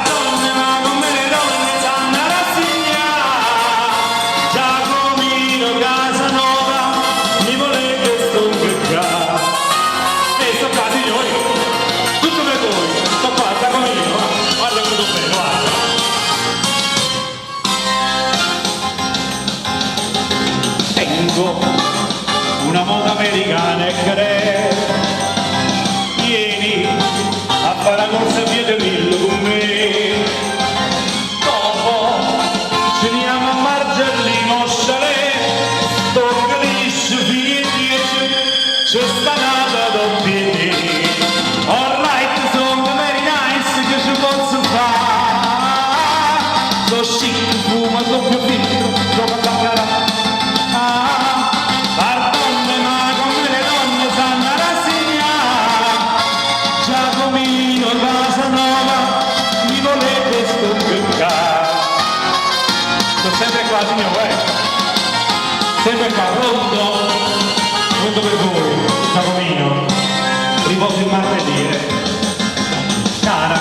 donne, ma come le donne sanno rassegnare. Giacomino Casanova mi volete sconfiggere. E sto qua signori, tutto per voi, sto qua Giacomino, guarda che tutto bene, guarda. Tengo una moda americana e crede, vieni a fare la corsa via del Nilo con me. Dopo ci andiamo a Margellino Chalet, tocca liscio fino a 10, c'è sta nata doppia. Alright, sono very nice, che ci posso fare? So chic, fuma doppio filtro, gioca a baccarà. Giacomino Casanova mi volete sconfiggere. Sto sempre qua signore, sempre qua, pronto per voi. Giacomino, riposo il martedì. Cara,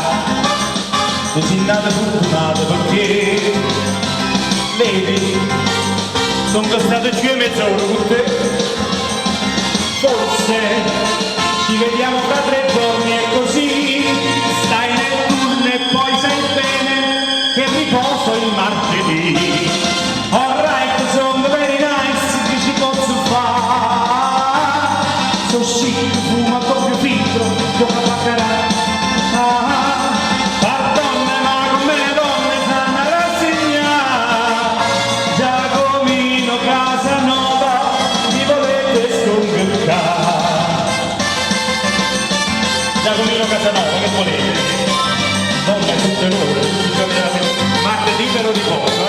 tu sei nata fortunata perché vedi, sono costato 5 mezz'ora con te. Forse ci vediamo fra 3 giorni e così stai nel turno e poi sai bene che riposo il martedì. Alright, sono very nice, che ci posso fare? So chic, fuma doppio filtro, gioca a baccarà. Donne, ma come le donne sanno rassegnare. Giacomino Casanova mi volete sconfiggere. Giacomino Casanova, che volete? Donne tutte l'ore, tutti i giorni della settimana, martedì per riposo,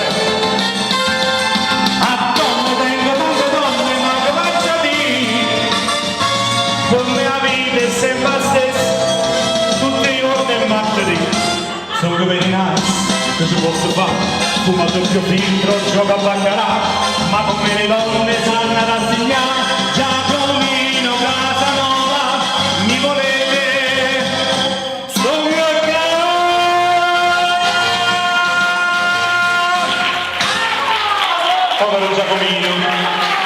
A donne tengo tante donne, ma che faccio dire? Come la vita è sempre la stessa, tutti i giorni è martedì. Sono very nice, che ci posso fare? Fuma doppio filtro, gioca a baccarà, ma come le donne sanno rassegnare. Giacomino Casanova mi volete sconfiggere. Povero Giacomino.